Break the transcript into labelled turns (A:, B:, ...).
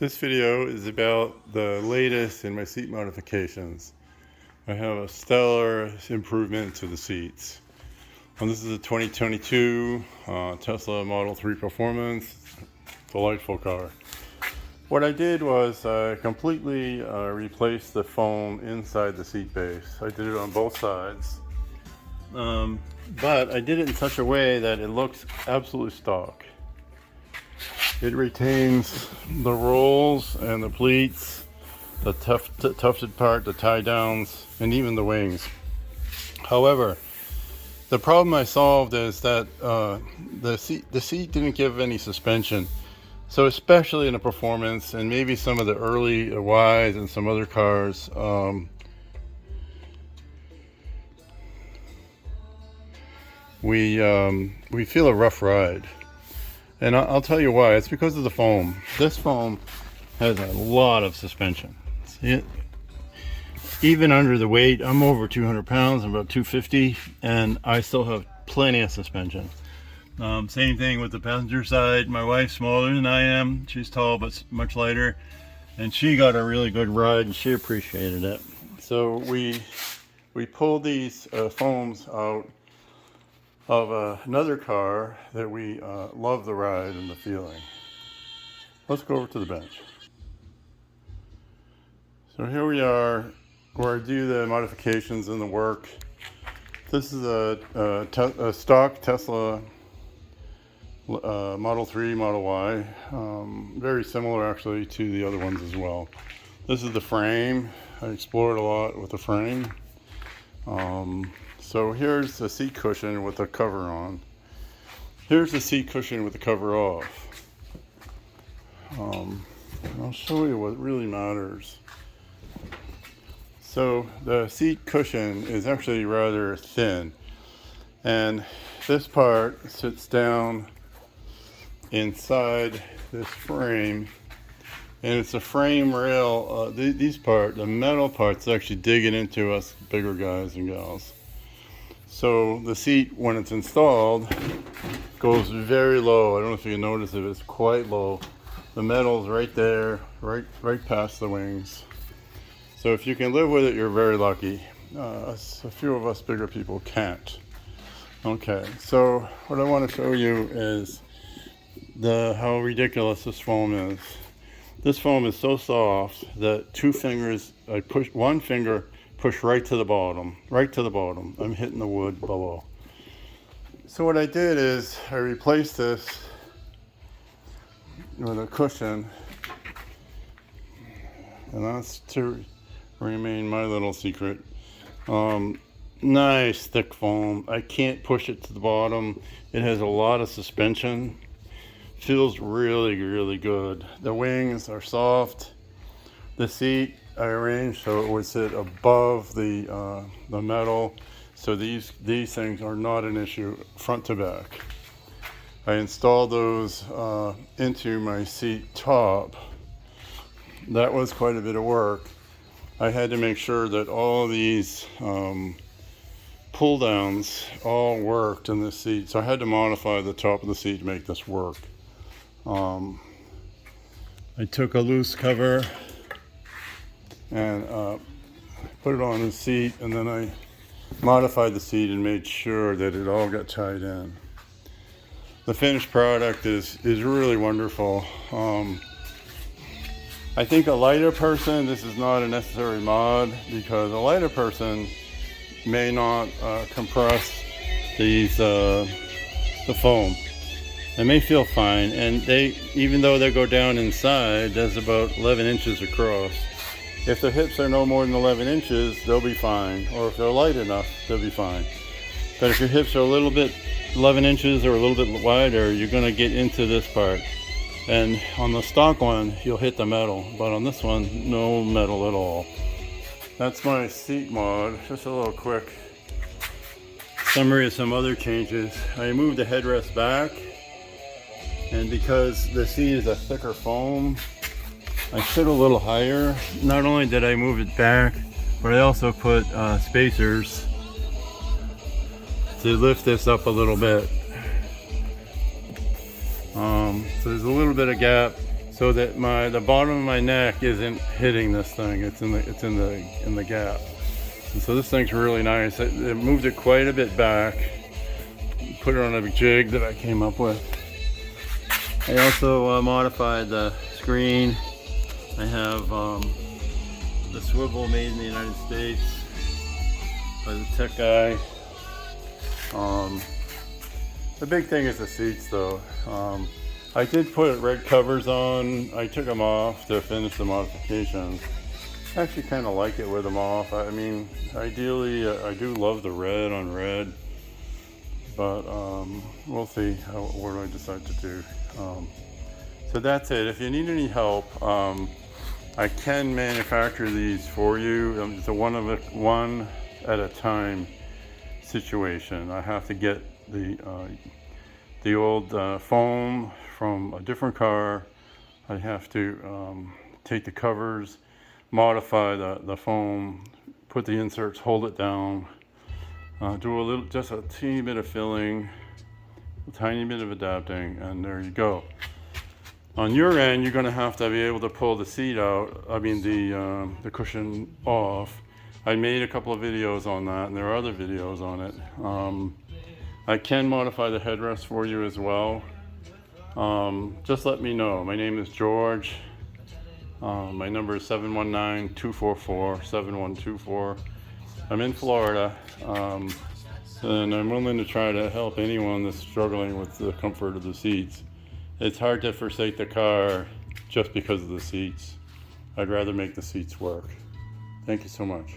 A: This video is about the latest in my seat modifications. I have a stellar improvement to the seats. This is a 2022 Tesla Model 3 Performance. Delightful car. What I did was I completely replaced the foam inside the seat base. I did it on both sides. But I did it in such a way that it looks absolutely stock. It retains the rolls and the pleats, the tufted part, the tie downs, and even the wings. However, the problem I solved is that the seat didn't give any suspension. So especially in the Performance and maybe some of the early Ys and some other cars, we feel a rough ride. And I'll tell you why. It's because of the foam. This foam has a lot of suspension. See, even under the weight, I'm over 200 pounds, I'm about 250, and I still have plenty of suspension. Same thing with the passenger side. My wife's smaller than I am. She's tall but much lighter, and she got a really good ride and she appreciated it. So we pulled these foams out of another car that we love the ride and the feeling. Let's go over to the bench. So here we are where I do the modifications and the work. This is a stock Tesla Model 3, Model Y. Very similar actually to the other ones as well. This is the frame. I explored a lot with the frame. So here's the seat cushion with the cover on. Here's the seat cushion with the cover off. I'll show you what really matters. So the seat cushion is actually rather thin, and this part sits down inside this frame, and it's a frame rail. The metal parts actually digging into us bigger guys and gals. So the seat, when it's installed, goes very low. I don't know if you can notice it, it's quite low. The metal's right there, right past the wings. So if you can live with it, you're very lucky. A few of us bigger people can't. Okay, so what I want to show you is how ridiculous this foam is. This foam is so soft that one finger push right to the bottom. I'm hitting the wood below. So what I did is I replaced this with a cushion, and that's to remain my little secret. Nice thick foam. I can't push it to the bottom. It has a lot of suspension. Feels really, really good. The wings are soft. The seat I arranged so it would sit above the metal, so these things are not an issue front to back. I installed those into my seat top. That was quite a bit of work. I had to make sure that all these pull downs all worked in this seat, so I had to modify the top of the seat to make this work. I took a loose cover and put it on the seat, and then I modified the seat and made sure that it all got tied in. The finished product is really wonderful. I think a lighter person, this is not a necessary mod, because a lighter person may not compress the foam. They may feel fine, and even though they go down inside, that's about 11 inches across. If their hips are no more than 11 inches, they'll be fine. Or if they're light enough, they'll be fine. But if your hips are a little bit 11 inches or a little bit wider, you're going to get into this part. And on the stock one, you'll hit the metal. But on this one, no metal at all. That's my seat mod. Just a little quick summary of some other changes. I moved the headrest back. And because the seat is a thicker foam, I sit a little higher. Not only did I move it back, but I also put spacers to lift this up a little bit. So there's a little bit of gap so that the bottom of my neck isn't hitting this thing. It's in the gap. And so this thing's really nice. It moved it quite a bit back. Put it on a jig that I came up with. I also modified the screen. I have the swivel made in the United States by the tech guy. The big thing is the seats though. I did put red covers on. I took them off to finish the modification. I actually kind of like it with them off. I mean, ideally, I do love the red on red, but we'll see what I decide to do. So that's it. If you need any help, I can manufacture these for you. It's a one at a time situation. I have to get the old foam from a different car. I have to take the covers, modify the foam, put the inserts, hold it down, do just a teeny bit of filling, a tiny bit of adapting, and there you go. On your end, you're going to have to be able to pull the seat out, the cushion off. I made a couple of videos on that, and there are other videos on it. I can modify the headrest for you as well. Just let me know. My name is George. My number is 719-244-7124. I'm in Florida, and I'm willing to try to help anyone that's struggling with the comfort of the seats. It's hard to forsake the car just because of the seats. I'd rather make the seats work. Thank you so much.